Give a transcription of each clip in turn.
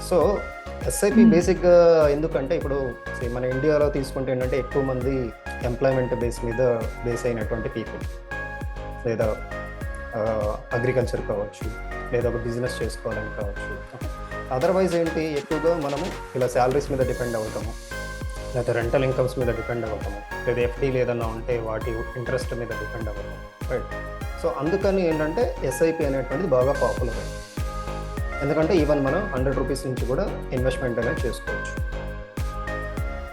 So SIP హ్మ్. బేసిక్గా ఎందుకంటే ఇప్పుడు మన ఇండియాలో తీసుకుంటే ఏంటంటే ఎక్కువ మంది ఎంప్లాయ్మెంట్ బేస్ అయినటువంటి పీపుల్, లేదా అగ్రికల్చర్ కావచ్చు, లేదా ఒక బిజినెస్ చేసుకోవాలని కావచ్చు. అదర్వైజ్ ఏంటి, ఎక్కువగా మనము ఇలా శాలరీస్ మీద డిపెండ్ అవుతాము, లేదా రెంటల్ ఇన్కమ్స్ మీద డిపెండ్ అవుతాము, లేదా ఎఫ్డీలు ఏదన్నా ఉంటే వాటి ఇంట్రెస్ట్ మీద డిపెండ్ అవుతాము. రైట్. సో అందుకని ఏంటంటే ఎస్ఐపి అనేటువంటిది బాగా పాపులర్ అయింది. ఎందుకంటే ఈవెన్ మనం 100 రూపీస్ నుంచి కూడా ఇన్వెస్ట్మెంట్ అనేది చేసుకోవచ్చు.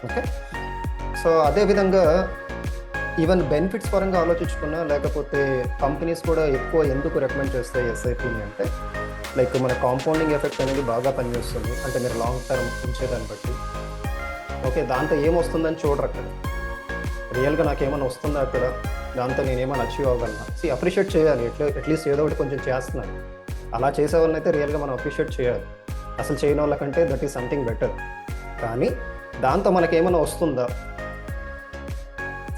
ఓకే. సో అదేవిధంగా ఈవెన్ బెనిఫిట్స్ పరంగా ఆలోచించుకున్నా, లేకపోతే కంపెనీస్ కూడా ఎక్కువ ఎందుకు రికమెండ్ చేస్తాయి ఎస్ఐపిని అంటే, లైక్ మన కాంపౌండింగ్ ఎఫెక్ట్ అనేది బాగా పనిచేస్తుంది. అంటే మీరు లాంగ్ టర్మ్ ఉంచేదాన్ని బట్టి ఓకే, దాంతో ఏమొస్తుందని చూడరు అక్కడ. రియల్గా నాకేమైనా వస్తుందా అక్కడ, దాంతో నేనేమైనా అచీవ్ అవ్వగలనా, అప్రిషియేట్ చేయాలి. అట్లీస్ట్ ఏదో ఒకటి కొంచెం చేస్తున్నాను. అలా చేసే వాళ్ళని అయితే రియల్గా మనం అప్రిషియేట్ చేయాలి. అసలు చేయని వాళ్ళకంటే దట్ ఈస్ సంథింగ్ బెటర్. కానీ దాంతో మనకేమైనా వస్తుందా,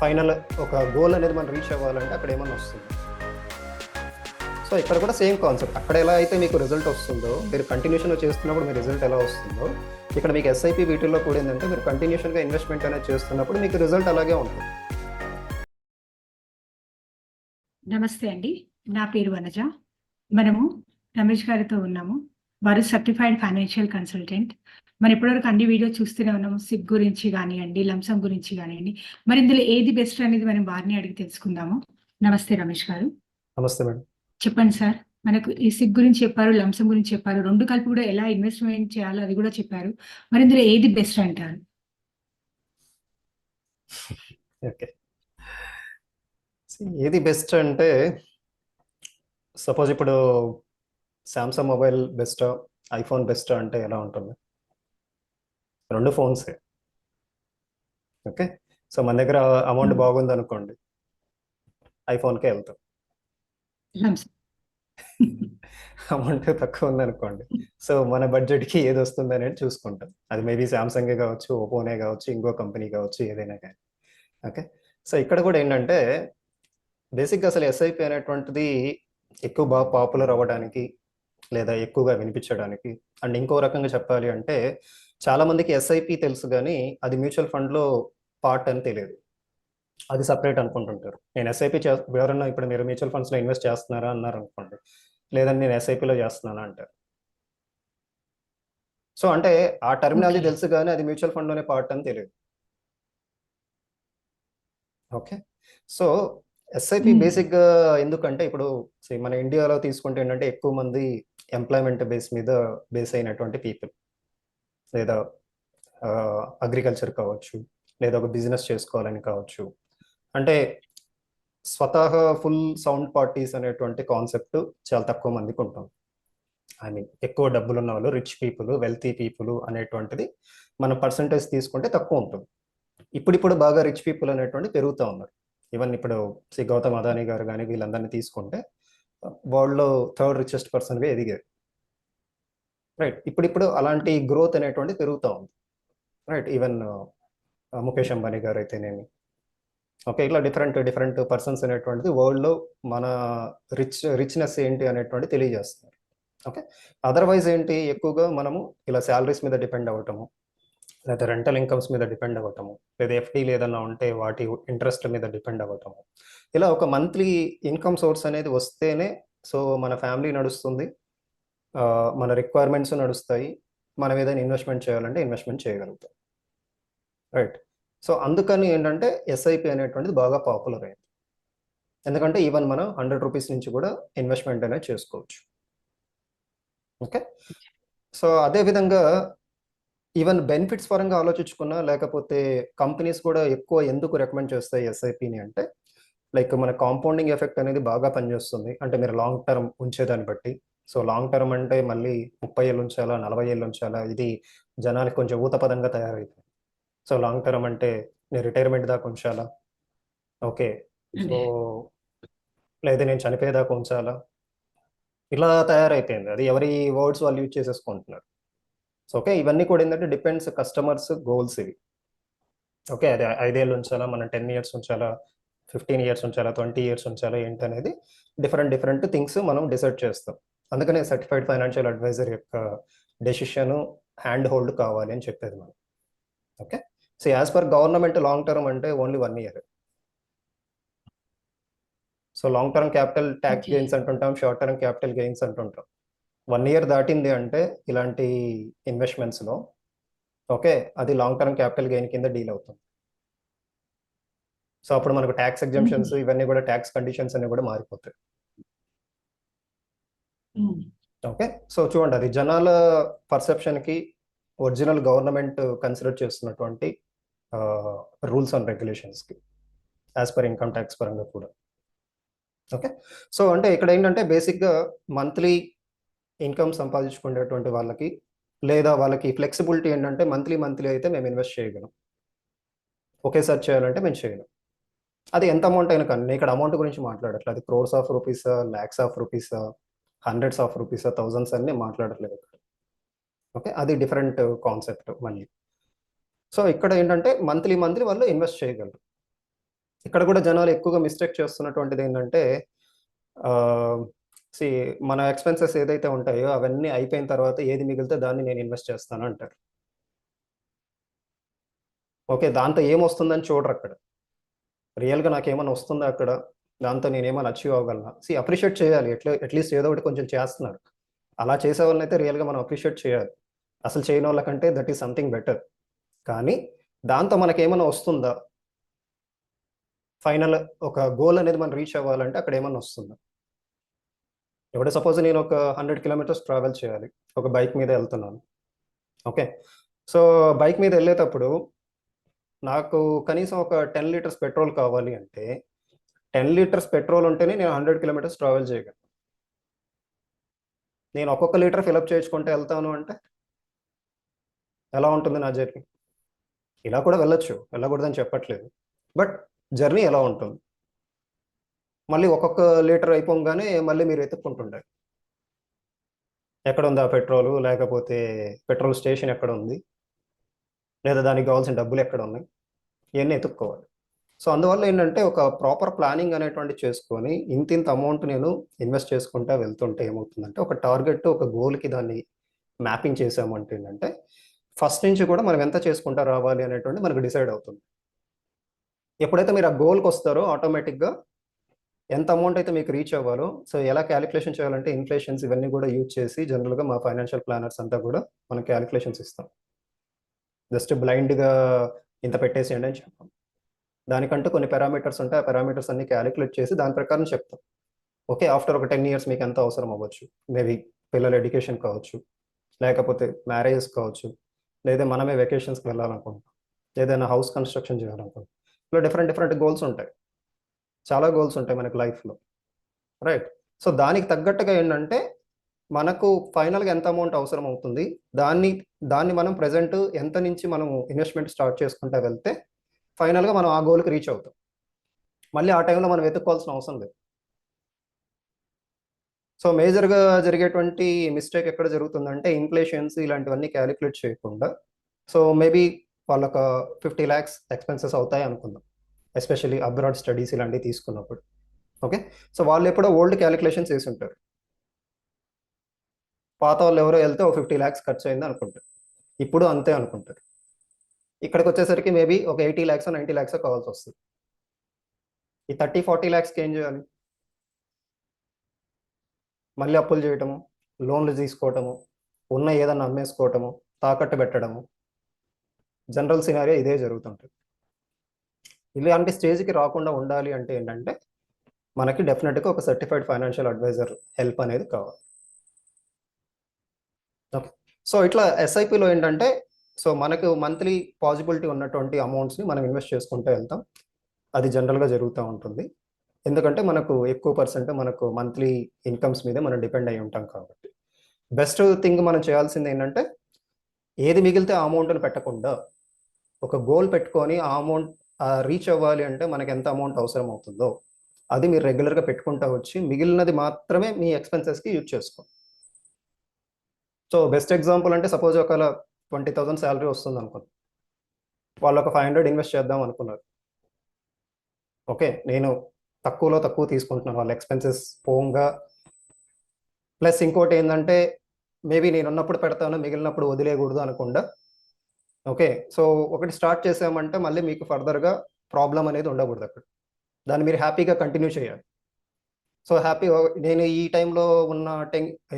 ఫైనల్ ఒక గోల్ అనేది మనం రీచ్ అవ్వాలంటే అక్కడ ఏమైనా వస్తుంది. సో ఇక్కడ కూడా సేమ్ కాన్సెప్ట్. అక్కడ ఎలా అయితే మీకు రిజల్ట్ వస్తుందో, మీరు కంటిన్యూషన్గా చేస్తున్నప్పుడు మీ రిజల్ట్ ఎలా వస్తుందో, ఇక్కడ మీకు ఎస్ఐపి వీటిల్లో కూడా ఏంటంటే మీరు కంటిన్యూషన్గా ఇన్వెస్ట్మెంట్ అనేది చేస్తున్నప్పుడు మీకు రిజల్ట్ అలాగే ఉంటుంది. నమస్తే అండి, నా పేరు వనజ. మనము రమేష్ గారితో ఉన్నాము. వారు సర్టిఫైడ్ ఫైనాన్షియల్ కన్సల్టెంట్. మనం ఇప్పటివరకు అన్ని వీడియో చూస్తూనే ఉన్నాము. సిప్ గురించి కానివ్వండి, లంసం గురించి కానివ్వండి. మరి ఇందులో ఏది బెస్ట్ అనేది మనం వారిని అడిగి తెలుసుకుందాము. నమస్తే రమేష్ గారు. నమస్తే మేడం. చెప్పండి సార్. మనకు ఈ సిప్ గురించి చెప్పారు, లంసం గురించి చెప్పారు. రెండు కలిపి కూడా ఎలా ఇన్వెస్ట్మెంట్ చేయాలో అది కూడా చెప్పారు. మరి ఇందులో ఏది బెస్ట్ అంటారు? ఓకే, ఏది బెస్ట్ అంటే, సపోజ్ ఇప్పుడు శాంసంగ్ మొబైల్ బెస్టా, ఐఫోన్ బెస్టా అంటే ఎలా ఉంటుంది? రెండు ఫోన్సే. ఓకే. సో మన దగ్గర అమౌంట్ బాగుంది అనుకోండి, ఐఫోన్కే వెళ్తాం. లంసం. అమౌంట్ తక్కువ ఉందనుకోండి, సో మన బడ్జెట్కి ఏది వస్తుంది అనేది చూసుకుంటాం. అది మేబీ శాంసంగే కావచ్చు, ఓపోనే కావచ్చు, ఇంకో కంపెనీ కావచ్చు, ఏదైనా కానీ. ఓకే. సో ఇక్కడ కూడా ఏంటంటే, బేసిక్గా అసలు ఎస్ఐపి అనేటువంటిది ఎక్కువ బాగా పాపులర్ అవ్వడానికి, లేదా ఎక్కువగా వినిపించడానికి, అండ్ ఇంకో రకంగా చెప్పాలి అంటే, చాలా మందికి ఎస్ఐపి తెలుసు కానీ అది మ్యూచువల్ ఫండ్లో పార్ట్ అని తెలియదు. అది సపరేట్ అనుకుంటుంటారు. నేను ఎస్ఐపి ఎవరన్నా ఇప్పుడు మీరు మ్యూచువల్ ఫండ్స్లో ఇన్వెస్ట్ చేస్తున్నారా అన్నారు అనుకోండి, లేదండి నేను ఎస్ఐపిలో చేస్తున్నానా అంటారు. సో అంటే ఆ టర్మినాలజీ ఓకే. తెలుసు కానీ అది మ్యూచువల్ ఫండ్లోనే పార్ట్ అని తెలియదు. ఓకే. సో ఎస్ఐపి బేసిక్గా ఎందుకంటే, ఇప్పుడు మన ఇండియాలో తీసుకుంటే ఏంటంటే ఎక్కువ మంది ఎంప్లాయ్మెంట్ బేస్ అయినటువంటి పీపుల్, లేదా అగ్రికల్చర్ కావచ్చు, లేదా ఒక బిజినెస్ చేసుకోవాలని కావచ్చు. అంటే స్వతహా ఫుల్ సౌండ్ పార్టీస్ అనేటువంటి కాన్సెప్ట్ చాలా తక్కువ మందికి ఉంటుంది. ఐ మీన్ ఎక్కువ డబ్బులు ఉన్న వాళ్ళు, రిచ్ పీపుల్, వెల్తీ పీపుల్ అనేటువంటిది మన పర్సంటేజ్ తీసుకుంటే తక్కువ ఉంటుంది. ఇప్పుడిప్పుడు బాగా రిచ్ పీపుల్ అనేటువంటి పెరుగుతూ ఉన్నారు. ఈవెన్ ఇప్పుడు గౌతమ్ అదానీ గారు కానీ వీళ్ళందరినీ తీసుకుంటే వరల్డ్లో థర్డ్ రిచెస్ట్ పర్సన్గా ఎదిగారు. రైట్. ఇప్పుడిప్పుడు అలాంటి గ్రోత్ అనేటువంటి పెరుగుతూ ఉంది. రైట్. ఈవెన్ ముఖేష్ అంబానీ గారు అయితేనేమి, ఓకే, ఇట్లా డిఫరెంట్ డిఫరెంట్ పర్సన్స్ అనేటువంటిది వరల్డ్లో మన రిచ్నెస్ ఏంటి అనేటువంటి తెలియజేస్తున్నారు. ఓకే. అదర్వైజ్ ఏంటి, ఎక్కువగా మనము ఇలా శాలరీస్ మీద డిపెండ్ అవ్వటము, లేదా రెంటల్ ఇన్కమ్స్ మీద డిపెండ్ అవ్వటము, లేదా ఎఫ్డీలు ఏదన్నా ఉంటే వాటి ఇంట్రెస్ట్ మీద డిపెండ్ అవ్వటము. ఇలా ఒక మంత్లీ ఇన్కమ్ సోర్స్ అనేది వస్తేనే సో మన ఫ్యామిలీ నడుస్తుంది, మన రిక్వైర్మెంట్స్ నడుస్తాయి, మనం ఏదైనా ఇన్వెస్ట్మెంట్ చేయాలంటే ఇన్వెస్ట్మెంట్ చేయగలుగుతాం. రైట్. సో అందుకని ఏంటంటే ఎస్ఐపి అనేటువంటిది బాగా పాపులర్ అయింది. ఎందుకంటే ఈవెన్ మనం 100 రూపీస్ నుంచి కూడా ఇన్వెస్ట్మెంట్ అనేది చేసుకోవచ్చు. ఓకే. సో అదేవిధంగా ఈవెన్ బెనిఫిట్స్ పరంగా ఆలోచించుకున్నా, లేకపోతే కంపెనీస్ కూడా ఎక్కువ ఎందుకు రికమెండ్ చేస్తాయి ఎస్ఐపిని అంటే, లైక్ మన కాంపౌండింగ్ ఎఫెక్ట్ అనేది బాగా పనిచేస్తుంది. అంటే మీరు లాంగ్ టర్మ్ ఉంచేదాన్ని బట్టి. సో లాంగ్ టర్మ్ అంటే మళ్ళీ 30 ఏళ్ళు ఉంచాలా, 40 ఏళ్ళు ఉంచాలా, ఇది జనానికి కొంచెం ఊతపదంగా తయారైంది. సో లాంగ్ టర్మ్ అంటే నేను రిటైర్మెంట్ దాకా ఉంచాలా, ఓకే, సో అదే. లేదా నేను చనిపోయేదాకా ఉంచాలా, ఇలా తయారైపోయింది. అది ఎవరి వర్డ్స్ వాళ్ళు యూజ్ చేసేసుకుంటున్నారు. సో ఓకే, ఇవన్నీ కూడా ఏంటంటే డిపెండ్స్ కస్టమర్స్ గోల్స్ ఇవి. ఓకే, అది 5 ఏళ్ళు ఉంచాలా, మనం 10 ఇయర్స్ ఉంచాలా, 15 ఇయర్స్ ఉంచాలా, 20 ఇయర్స్ ఉంచాలా ఏంటనేది డిఫరెంట్ డిఫరెంట్ థింగ్స్ మనం డిసైడ్ చేస్తాం. అందుకనే సర్టిఫైడ్ ఫైనాన్షియల్ అడ్వైజర్ యొక్క డెసిషను హ్యాండ్ హోల్డ్ కావాలి అని చెప్పేది మనం. Okay, so as per government long term అంటే only 1 year. So long term capital tax okay. Gains అంటుంటాం, షార్ట్ టర్మ్ క్యాపిటల్ గెయిన్స్ అంటుంటాం. 1 year దాటింది అంటే ఇలాంటి ఇన్వెస్ట్మెంట్స్లో, ఓకే, అది లాంగ్ టర్మ్ క్యాపిటల్ గెయిన్ కింద డీల్ అవుతుంది. సో అప్పుడు మనకు ట్యాక్స్ ఎగ్జంప్షన్స్ ఇవన్నీ కూడా, ట్యాక్స్ కండిషన్స్ అన్ని కూడా మారిపోతాయి. ఓకే, సో చూడండి, అది జనాల పర్సెప్షన్కి ఒరిజినల్ గవర్నమెంట్ కన్సిడర్ చేస్తున్నటువంటి రూల్స్ అండ్ రెగ్యులేషన్స్కి యాజ్ పర్ ఇన్కమ్ ట్యాక్స్ పరంగా కూడా. ఓకే, సో అంటే ఇక్కడ ఏంటంటే బేసిక్గా మంత్లీ ఇన్కమ్ సంపాదించుకునేటువంటి వాళ్ళకి, లేదా వాళ్ళకి ఫ్లెక్సిబిలిటీ ఏంటంటే మంత్లీ అయితే మేము ఇన్వెస్ట్ చేయగలం, ఒకేసారి చేయాలంటే మేము చేయగలం. అది ఎంత అమౌంట్ అయినా కానీ, నేను ఇక్కడ అమౌంట్ గురించి మాట్లాడట్లేదు, అది crores of rupees, lakhs of rupees, hundreds of rupees, thousands అన్ని మాట్లాడట్లేదు ఇక్కడ. ఓకే, అది డిఫరెంట్ కాన్సెప్ట్ మళ్ళీ. సో ఇక్కడ ఏంటంటే మంత్లీ వాళ్ళు ఇన్వెస్ట్ చేయగలరు. ఇక్కడ కూడా జనాలు ఎక్కువగా మిస్టేక్ చేస్తున్నటువంటిది ఏంటంటే, సి మన ఎక్స్పెన్సెస్ ఏదైతే ఉంటాయో అవన్నీ అయిపోయిన తర్వాత ఏది మిగిలితే దాన్ని నేను ఇన్వెస్ట్ చేస్తాను అంటారు. ఓకే, దాంతో ఏమొస్తుందని చూడరు అక్కడ. రియల్గా నాకేమైనా వస్తుందా అక్కడ, దాంతో నేను ఏమైనా అచీవ్ అవ్వగలనా? అప్రిషియేట్ చేయాలి, అట్లీస్ట్ ఏదో ఒకటి కొంచెం చేస్తున్నారు. అలా చేసే వాళ్ళని అయితే రియల్గా మనం అప్రిషియేట్ చేయాలి. అసలు చేయని వాళ్ళకంటే దట్ ఈస్ సంథింగ్ బెటర్. కానీ దాంతో మనకేమైనా వస్తుందా, ఫైనల్ ఒక గోల్ అనేది మనం రీచ్ అవ్వాలంటే అక్కడ ఏమన్నా వస్తుందా? ఇప్పుడు సపోజ్ నేను ఒక 100 kilometers ట్రావెల్ చేయాలి, ఒక బైక్ మీద వెళ్తున్నాను. ఓకే, సో బైక్ మీద వెళ్ళేటప్పుడు నాకు కనీసం ఒక 10 liters పెట్రోల్ కావాలి అంటే 10 liters పెట్రోల్ ఉంటేనే నేను 100 kilometers ట్రావెల్ చేయగలను. నేను ఒక్కొక్క లీటర్ ఫిలప్ చేయించుకుంటే వెళ్తాను అంటే ఎలా ఉంటుంది నా జర్నీ? ఇలా కూడా వెళ్ళొచ్చు, వెళ్ళకూడదని చెప్పట్లేదు, బట్ జర్నీ ఎలా ఉంటుంది? మళ్ళీ ఒక్కొక్క లీటర్ అయిపోగానే మళ్ళీ మీరు ఎత్తుక్కుంటుండాలి, ఎక్కడ ఉందా పెట్రోలు, లేకపోతే పెట్రోల్ స్టేషన్ ఎక్కడ ఉంది, లేదా దానికి కావాల్సిన డబ్బులు ఎక్కడ ఉన్నాయి, ఇవన్నీ ఎత్తుక్కోవాలి. సో అందువల్ల ఏంటంటే ఒక ప్రాపర్ ప్లానింగ్ అనేటువంటి చేసుకొని ఇంత అమౌంట్ నేను ఇన్వెస్ట్ చేసుకుంటా వెళ్తుంటే ఏమవుతుందంటే ఒక టార్గెట్, ఒక గోల్కి దాన్ని మ్యాపింగ్ చేసామంటే ఏంటంటే ఫస్ట్ నుంచి కూడా మనం ఎంత చేసుకుంటా రావాలి అనేటువంటి మనకు డిసైడ్ అవుతుంది. ఎప్పుడైతే మీరు ఆ గోల్కి వస్తారో ఆటోమేటిక్గా ఎంత అమౌంట్ అయితే మీకు రీచ్ అవ్వాలో, సో ఎలా క్యాలిక్యులేషన్ చేయాలంటే ఇన్ఫ్లేషన్స్ ఇవన్నీ కూడా యూజ్ చేసి జనరల్గా మా ఫైనాన్షియల్ ప్లానర్స్ అంతా కూడా మనం క్యాలిక్యులేషన్స్ ఇస్తాం. జస్ట్ బ్లైండ్గా ఇంత పెట్టేసేయండి అని చెప్పాం. దానికంటూ కొన్ని పారామీటర్స్ ఉంటాయి, ఆ పారామీటర్స్ అన్ని క్యాలిక్యులేట్ చేసి దాని ప్రకారం చెప్తాం. ఓకే, ఆఫ్టర్ ఒక 10 years మీకు ఎంత అవసరం అవ్వచ్చు, మేబీ పిల్లల ఎడ్యుకేషన్ కావచ్చు, లేకపోతే మ్యారేజెస్ కావచ్చు, లేదా మనమే వెకేషన్స్కి వెళ్ళాలనుకుంటాం, ఏదైనా హౌస్ కన్స్ట్రక్షన్ చేయాలనుకుంటాం. ఇలా డిఫరెంట్ గోల్స్ ఉంటాయి, చాలా గోల్స్ ఉంటాయి మనకి లైఫ్లో, రైట్? సో దానికి తగ్గట్టుగా ఏంటంటే మనకు ఫైనల్గా ఎంత అమౌంట్ అవసరం అవుతుంది, దాన్ని మనం ప్రజెంట్ ఎంత నుంచి మనం ఇన్వెస్ట్మెంట్ స్టార్ట్ చేసుకుంటా వెళ్తే ఫైనల్గా మనం ఆ గోల్కి రీచ్ అవుతాం. మళ్ళీ ఆ టైంలో మనం వెతుక్కోవాల్సిన అవసరం లేదు. సో మేజర్గా జరిగేటువంటి మిస్టేక్ ఎక్కడ జరుగుతుందంటే ఇన్ఫ్లేషన్స్ ఇలాంటివన్నీ క్యాలిక్యులేట్ చేయకుండా, సో మేబీ వాళ్ళొక 50 lakhs ఎక్స్పెన్సెస్ అవుతాయి అనుకుందాం, ఎస్పెషల్లీ అబ్రాడ్ స్టడీస్ ఇలాంటివి తీసుకున్నప్పుడు. ఓకే, సో వాళ్ళు ఎప్పుడో ఓల్డ్ క్యాలిక్యులేషన్స్ వేసి ఉంటారు, పాత వాళ్ళు ఎవరో వెళ్తే ఒక 50 lakhs ఖర్చు అయింది అనుకుంటారు, ఇప్పుడు అంతే అనుకుంటారు. ఇక్కడికి వచ్చేసరికి మేబీ ఒక 80 lakhs 90 lakhs కావాల్సి వస్తుంది. ఈ 30-40 lakhsకి ఏం చేయాలి? మళ్ళీ అప్పులు చేయటము, లోన్లు తీసుకోవటము, ఉన్న ఏదన్నా అమ్మేసుకోవటము, తాకట్టు పెట్టడము, జనరల్ సినారియో ఇదే జరుగుతుంటుంది. ఇలాంటి స్టేజ్కి రాకుండా ఉండాలి అంటే ఏంటంటే మనకి డెఫినెట్గా ఒక సర్టిఫైడ్ ఫైనాన్షియల్ అడ్వైజర్ హెల్ప్ అనేది కావాలి. ఓకే, సో ఇట్లా ఎస్ఐపిలో ఏంటంటే, సో మనకు మంత్లీ పాసిబిలిటీ ఉన్నటువంటి అమౌంట్స్ని మనం ఇన్వెస్ట్ చేసుకుంటూ వెళ్తాం. అది జనరల్గా జరుగుతూ ఉంటుంది, ఎందుకంటే మనకు ఎక్కువ పర్సెంట్ మనకు మంత్లీ ఇన్కమ్స్ మీదే మనం డిపెండ్ అయి ఉంటాం కాబట్టి. బెస్ట్ థింగ్ మనం చేయాల్సింది ఏంటంటే ఏది మిగిలితే ఆ అమౌంట్ని పెట్టకుండా ఒక గోల్ పెట్టుకొని ఆ అమౌంట్ రీచ్ అవ్వాలి అంటే మనకి ఎంత అమౌంట్ అవసరం అవుతుందో అది మీరు రెగ్యులర్గా పెట్టుకుంటూ వచ్చి మిగిలినది మాత్రమే మీ ఎక్స్పెన్సెస్కి యూజ్ చేసుకో. సో బెస్ట్ ఎగ్జాంపుల్ అంటే సపోజ్ ఒకవేళ 20,000 శాలరీ వస్తుంది అనుకోండి, వాళ్ళు ఒక 500 ఇన్వెస్ట్ చేద్దాం అనుకున్నారు. ఓకే, నేను తక్కువ తీసుకుంటున్నాను వాళ్ళ ఎక్స్పెన్సెస్ పోగా. ప్లస్ ఇంకోటి ఏంటంటే మేబీ నేను ఉన్నప్పుడు పెడతాను, మిగిలినప్పుడు వదిలేయకూడదు అనకుండా. ఓకే. సో, ఒకటి స్టార్ట్ చేసామంటే మళ్ళీ మీకు ఫర్దర్‌గా ప్రాబ్లమ్ అనేది ఉండకూడదు అక్కడ. దాన్ని మీరు హ్యాపీగా కంటిన్యూ చేయాలి. సో, నేను ఈ టైంలో ఉన్న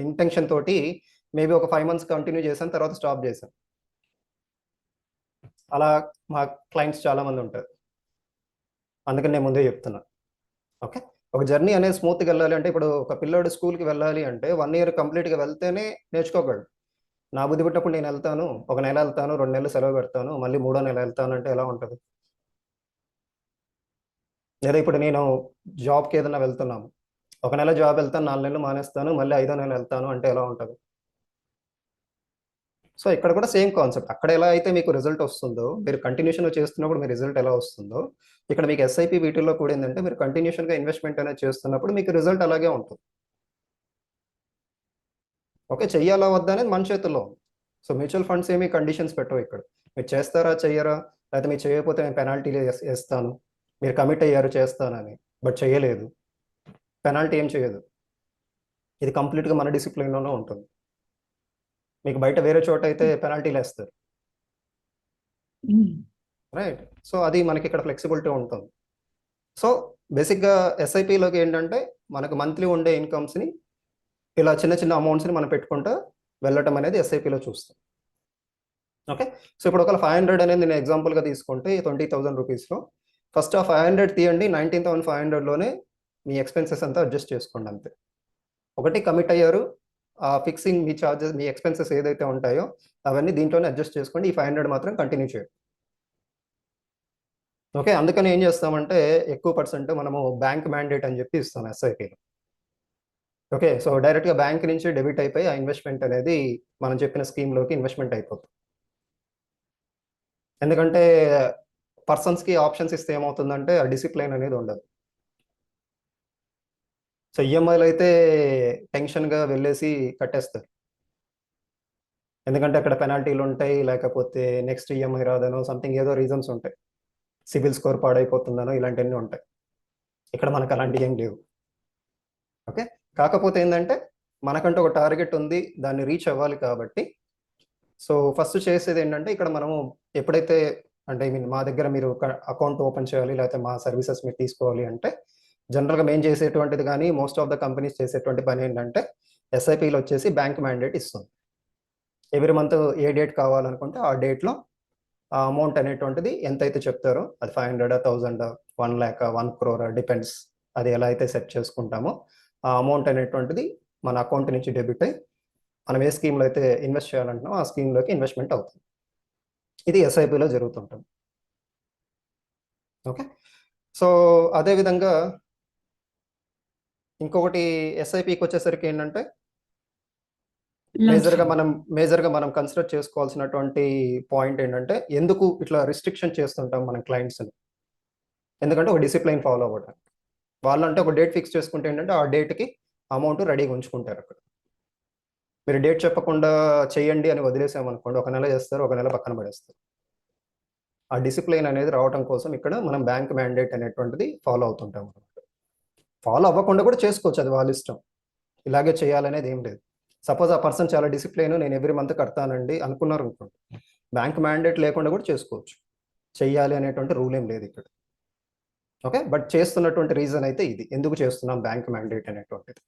ఇంటెన్షన్ తోటి మేబీ ఒక 5 మంత్స్ కంటిన్యూ చేశాను. తర్వాత స్టాప్ చేశాను. అలా మా క్లయింట్స్ చాలామంది ఉంటారు. అందుకని నేను ముందే చెప్తున్నా. ఓకే. ఒక జర్నీ అనేది స్మూత్‌గా వెళ్ళాలి అంటే ఇప్పుడు ఒక పిల్లోడు స్కూల్‌కి వెళ్ళాలి అంటే 1 ఇయర్ కంప్లీట్‌గా వెళ్తేనే నేర్చుకోగలడు. నా బుద్ధి పుట్టినప్పుడు నేనెళ్తాను. ఒక నెల ఎళ్తాను, 2 నెలలు సెలవు పెడతాను. మళ్ళీ మూడో నెల ఎళ్తానంటే ఎలా ఉంటది? లేదా ఇప్పుడు నేను జాబ్‌కేదైనా వెళ్తున్నాము. ఒక నెల జాబ్ ఎళ్తాను, 4 నెలలు మానేస్తాను. మళ్ళీ ఐదో నెల ఎళ్తాను అంటే ఎలా ఉంటది? సో, ఇక్కడ కూడా సేమ్ కాన్సెప్ట్. అక్కడ ఎలా అయితే మీకు రిజల్ట్ వస్తుందో, మీరు కంటిన్యూషన్‌గా చేస్తున్నప్పుడు మీ రిజల్ట్ ఎలా వస్తుందో, ఇక్కడ మీకు ఎస్ఐపి వీటిల్లో కూడా ఏందంటే మీరు కంటిన్యూషన్‌గా ఇన్వెస్ట్‌మెంట్ అనేది చేస్తున్నప్పుడు మీకు రిజల్ట్ అలాగే ఉంటుంది. ఓకే. చెయ్యాలా వద్దా అనేది మన చేతుల్లో ఉంది. సో, మ్యూచువల్ ఫండ్స్ ఏమి కండిషన్స్ పెట్టవు ఇక్కడ. మీరు చేస్తారా? చెయ్యరా? లేకపోతే మీరు చేయకపోతే నేను పెనాల్టీలు ఏస్తాను. మీరు కమిట్ అయ్యారు చేస్తానని. బట్ చేయలేదు. పెనాల్టీ ఏం చేయదు. ఇది కంప్లీట్‌గా మన డిసిప్లిన్‌లోనే ఉంటుంది. మీకు బయట వేరే చోటైతే పెనాల్టీలేస్తారు. హ్మ్. రైట్. సో, అది మనకిక్కడ ఫ్లెక్సిబిలిటీ ఉంటుంది. సో, బేసిక్‌గా ఎస్ఐపిలోకి ఏంటంటే, మనకు మంత్లీ ఉండే ఇన్‌కమ్స్‌ని ఇలా చిన్న చిన్న అమౌంట్స్‌ని మనం పెట్టుకుంటా వెళ్ళటం అనేది ఎస్ఐపిలో చూస్తాం. ఓకే. సో, ఇప్పుడు ఒకవేళ 500 అనేది నేను ఎగ్జాంపుల్‌గా తీసుకుంటే 20,000 రూపీస్‌లో ఫస్ట్ ఆ 500 తీయండి. 19,500లోనే మీ ఎక్స్‌పెన్సెస్ అంతా అడ్జస్ట్ చేసుకోండి అంతే. ఒకటి కమిట్ అయ్యారు. ఫిక్సింగ్ మీ చార్జెస్, మీ ఎక్స్‌పెన్సెస్ ఏదైతే ఉంటాయో అవన్నీ దీంట్లోనే అడ్జస్ట్ చేసుకోండి. ఈ 500 మాత్రం కంటిన్యూ చేయండి. ఓకే. అందుకని ఏం చేస్తామంటే ఎక్కువ పర్సెంట్ మనము బ్యాంక్ మ్యాండేట్ అని చెప్పి ఇస్తాం ఎస్ఐపిలో. ఓకే. సో, డైరెక్ట్‌గా బ్యాంక్ నుంచి డెబిట్ అయిపోయి ఆ ఇన్వెస్ట్‌మెంట్ అనేది మనం చెప్పిన స్కీమ్‌లోకి ఇన్వెస్ట్‌మెంట్ అయిపోతుంది. ఎందుకంటే పర్సన్స్‌కి ఆప్షన్స్ ఇస్తే ఏమవుతుందంటే ఆ డిసిప్లిన్ అనేది ఉండదు. సో, ఈఎంఐలో అయితే టెన్షన్‌గా వెళ్ళేసి కట్టేస్తారు. ఎందుకంటే అక్కడ పెనాల్టీలుంటాయి. లేకపోతే నెక్స్ట్ ఈఎంఐ రాదనో సంథింగ్ ఏదో రీజన్స్ ఉంటాయి. సిబిల్ స్కోర్ పాడైపోతుందనో ఇలాంటియన్నీ ఉంటాయి. ఇక్కడ మనకు అలాంటియేం లేవు. ఓకే. కాకపోతే ఏందంటే మనకంటూ ఒక టార్గెట్ ఉంది. దాన్ని రీచ్ అవ్వాలి కాబట్టి సో, ఫస్ట్ చేసేదేంటంటే ఇక్కడ మనము ఎప్పుడైతే అంటే ఐ మీన్ మా దగ్గర మీరు ఒక అకౌంట్ ఓపెన్ చేయాలి. లేకపోతే మా సర్వీసెస్ మీరు తీసుకోవాలి అంటే జనరల్‌గా మేము చేసేటువంటిది గానీ, మోస్ట్ ఆఫ్ ద కంపెనీస్ చేసేటువంటి పనేంటంటే ఎస్ఐపిలో వచ్చేసి బ్యాంక్ మ్యాండేట్ ఇస్తుంది. ఎవ్రీ మంత్ ఏ డేట్ కావాలనుకుంటే ఆ డేట్‌లో ఆ అమౌంట్ అనేటువంటిది ఎంతైతే చెప్తారో అది 500, 1000, 1,00,000, 1,00,00,000 డిపెండ్స్. అది ఎలా అయితే సెట్ చేసుకుంటామో ఆ అమౌంట్ అనేటువంటిది మన అకౌంట్ నుంచి డెబిట్ అయ్యి మనం ఏ స్కీమ్‌లో అయితే ఇన్వెస్ట్ చేయాలంటున్నామో ఆ స్కీమ్‌లోకి ఇన్వెస్ట్‌మెంట్ అవుతుంది. ఇది ఎస్ఐపిలో జరుగుతుంటుంది. ఓకే. సో, అదే విధంగా ఇంకొకటి ఎస్ఐపికొచ్చేసరికి ఏంటంటే లంప్ మేజర్‌గా సమ్. మనం మేజర్‌గా మనం కన్సిడర్ చేసుకోవాల్సినటువంటి పాయింట్ ఏంటంటే, ఎందుకు ఇట్లా రిస్ట్రిక్షన్ చేస్తుంటాం మన క్లయింట్స్‌ని. ఎందుకంటే ఒక డిసిప్లిన్ ఫాలో అవ్వడానికి. వాళ్ళంటే ఒక డేట్ ఫిక్స్ చేసుకుంటే ఏంటంటే, ఆ డేట్‌కి అమౌంట్ రెడీగా ఉంచుకుంటారక్కడ. మీరు డేట్ చెప్పకుండా చేయండి అని వదిలేసామనుకోండి, ఒక నెల చేస్తారు, ఒక నెల పక్కన పడేస్తారు. ఆ డిసిప్లిన్ అనేది రావటం కోసం ఇక్కడ మనం బ్యాంక్ మ్యాండేట్ అనేటువంటిది ఫాలో అవుతుంటాం. ఫాలో అవ్వకుండా కూడా చేసుకోవచ్చు. అది వాళ్ళిష్టం. ఇలాగే చేయాలనేది ఏం లేదు. సపోజ్ ఆ పర్సన్ చాలా డిసిప్లిన్ నేను ఎవ్రీ మంత్ కడతానండి అనుకున్నారనుకోండి. బ్యాంక్ మ్యాండేట్ లేకుండా కూడా చేసుకోవచ్చు. చెయ్యాలి అనేటువంటి రూల్ ఏం లేదు ఇక్కడ. ఓకే. బట్ చేస్తున్నటువంటి రీజన్ అయితే ఇది. ఎందుకు చేస్తున్నాం బ్యాంక్ మ్యాండేట్ అనేటువంటిది.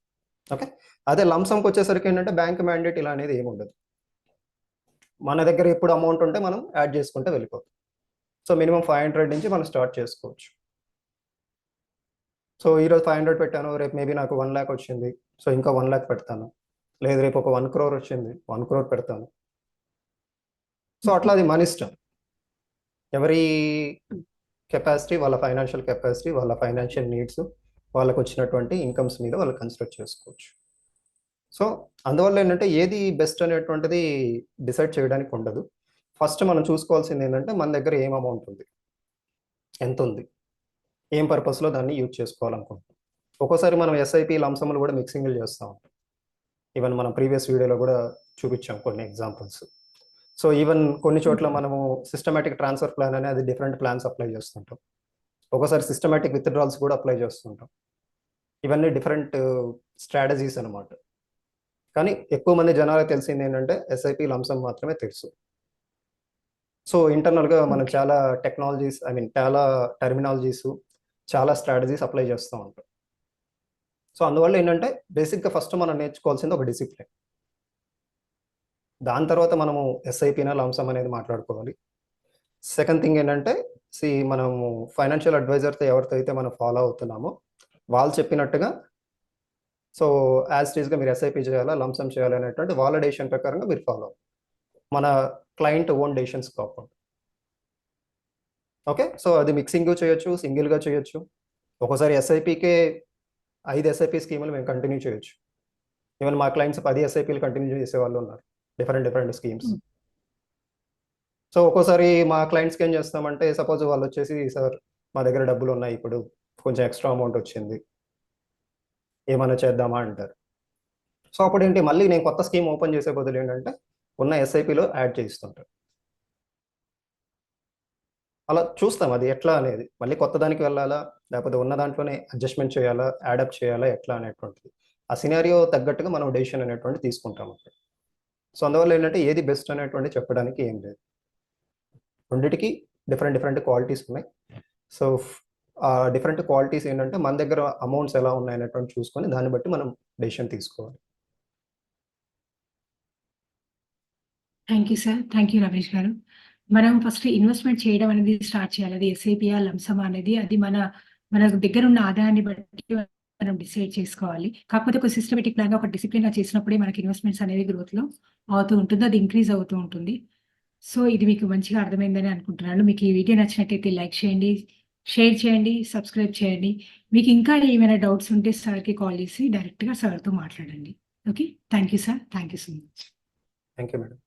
ఓకే. అదే లంప్ సమ్‌కొచ్చేసరికి ఏంటంటే బ్యాంక్ మ్యాండేట్ ఇలా అనేది ఏమి ఉండదు. మన దగ్గర ఎప్పుడు అమౌంట్ ఉంటే మనం యాడ్ చేసుకుంటూ వెళ్ళిపోతాం. సో, మినిమమ్ 500 నుంచి మనం స్టార్ట్ చేసుకోవచ్చు. సో, ఈరోజు 500 పెట్టాను. రేపు మేబీ నాకు 1,00,000 వచ్చింది. సో, ఇంకా 1,00,000 పెడతాను. లేదు రేపు ఒక 1,00,00,000 వచ్చింది. 1,00,00,000 పెడతాను. సో, అట్లా అది మనిష్టం. ఎవరి కెపాసిటీ, వాళ్ళ ఫైనాన్షియల్ కెపాసిటీ, వాళ్ళ ఫైనాన్షియల్ నీడ్స్, వాళ్ళకొచ్చినటువంటి ఇన్‌కమ్స్ మీద వాళ్ళు కన్సిడర్ చేసుకోవచ్చు. సో, అందువల్ల ఏంటంటే ఏది బెస్ట్ అనేటువంటిది డిసైడ్ చేయడానికి ఉండదు. ఫస్ట్ మనం చూసుకోవాల్సిందేంటంటే మన దగ్గర ఏం అమౌంట్ ఉంది? ఎంతుంది? ఏం పర్పస్‌లో దాన్ని యూజ్ చేసుకోవాలనుకుంటున్నాం? ఒక్కోసారి మనం ఎస్ఐపి, లంప్ సమ్‌లు కూడా మిక్సింగ్‌లు చేస్తా ఉంటాం. ఈవెన్ మనం ప్రీవియస్ వీడియోలో కూడా చూపించాం కొన్ని ఎగ్జాంపుల్స్. సో, ఈవెన్ కొన్ని చోట్ల మనము సిస్టమాటిక్ ట్రాన్స్‌ఫర్ ప్లాన్ అని అది డిఫరెంట్ ప్లాన్స్ అప్లై చేస్తుంటాం. ఒక్కోసారి సిస్టమాటిక్ విత్‌డ్రాల్స్ కూడా అప్లై చేస్తుంటాం. ఇవన్నీ డిఫరెంట్ స్ట్రాటజీస్ అన్నమాట. కానీ ఎక్కువ మంది జనాలకు తెలిసింది ఏంటంటే ఎస్ఐపి లంసమ్ మాత్రమే తెలుసు. సో ఇంటర్నల్గా మనం ఓకే. చాలా టెక్నాలజీస్, ఐ మీన్ చాలా టెర్మినాలజీస్, చాలా స్ట్రాటజీస్ అప్లై చేస్తూ ఉంటాం. సో అందువల్ల ఏంటంటే బేసిక్గా ఫస్ట్ మనం నేర్చుకోవాల్సింది ఒక డిసిప్లిన్. దాని తర్వాత మనము ఎస్ఐపినా లంసమ్ అనేది మాట్లాడుకోవాలి. సెకండ్ థింగ్ ఏంటంటే మనము ఫైనాన్షియల్ అడ్వైజర్తో ఎవరితో అయితే మనం ఫాలో అవుతున్నామో వాళ్ళు చెప్పినట్టుగా సో యాజ్ టీజ్గా మీరు ఎస్ఐపి చేయాలా లంసమ్ చేయాలి అనేటువంటి వాళ్ళ డెసిషన్ ప్రకారంగా మీరు ఫాలో అవ్వాలి. మన క్లయింట్ ఓన్ డెసిషన్స్ కాకుండా. ఓకే. సో అది మిక్సింగ్ చేయొచ్చు, సింగిల్గా చేయొచ్చు. ఒక్కోసారి ఎస్ఐపికే 5 ఎస్ఐపి స్కీములు మేము కంటిన్యూ చేయొచ్చు. ఈవెన్ మా క్లయింట్స్ 10 ఎస్ఐపిలు కంటిన్యూ చేసే వాళ్ళు ఉన్నారు, డిఫరెంట్ స్కీమ్స్. హ్మ్. సో ఒక్కోసారి మా క్లయింట్స్కి ఏం చేస్తామంటే సపోజ్ వాళ్ళు వచ్చేసి సార్ మా దగ్గర డబ్బులు ఉన్నాయి, ఇప్పుడు కొంచెం ఎక్స్ట్రా అమౌంట్ వచ్చింది, ఏమైనా చేద్దామా అంటారు. సో అప్పుడేంటి మళ్ళీ నేను కొత్త స్కీమ్ ఓపెన్ చేసే బదులు ఏంటంటే ఉన్న ఎస్ఐపిలో యాడ్ చేయిస్తుంటారు. అలా చూస్తాం అది ఎట్లా అనేది. మళ్ళీ కొత్త దానికి వెళ్ళాలా? లేకపోతే ఉన్న దాంట్లోనే అడ్జస్ట్‌మెంట్ చేయాలా? యాడప్ట్ చేయాలా? ఎట్లా అనేటువంటిది. ఆ సినారియో తగ్గట్టుగా మనం డెసిషన్ అనేటువంటిది తీసుకుంటాం అక్కడ. సో అందువల్ల ఏంటంటే ఏది బెస్ట్ అనేటువంటిది చెప్పడానికి ఏం లేదు. రెండిటికి డిఫరెంట్ క్వాలిటీస్ ఉన్నాయి. సో ఆ డిఫరెంట్ క్వాలిటీస్ ఏంటంటే మన దగ్గర అమౌంట్స్ ఎలా ఉన్నాయనేటువంటిది చూసుకొని దాన్ని బట్టి మనం డెసిషన్ తీసుకోవాలి. Thank you sir. Thank you Ramesh గారు. మనం ఫస్ట్ ఇన్వెస్ట్‌మెంట్ చేయడం అనేది స్టార్ట్ చేయాలి. అది ఎస్ఐపియా, లంసమా అనేది అది మన దగ్గరున్న ఆదాయాన్ని బట్టి మనం డిసైడ్ చేసుకోవాలి. కాకపోతే ఒక సిస్టమాటిక్ ప్లాన్‌గా, ఒక డిసిప్లిన్‌గా చేసినప్పుడే మనకి ఇన్వెస్ట్‌మెంట్స్ అనేది గ్రోత్‌లో అవుతూ ఉంటుంది. అది ఇంక్రీజ్ అవుతూ ఉంటుంది. సో, ఇది మీకు మంచిగా అర్థమైందని అనుకుంటున్నాను. మీకు ఈ వీడియో నచ్చినట్టయితే లైక్ చేయండి, షేర్ చేయండి, సబ్స్క్రైబ్ చేయండి. మీకు ఇంకా ఏమైనా డౌట్స్ ఉంటే సార్‌కి కాల్ చేసి డైరెక్ట్‌గా సార్‌తో మాట్లాడండి. Okay. Thank you sir. Thank you so much. Thank you madam.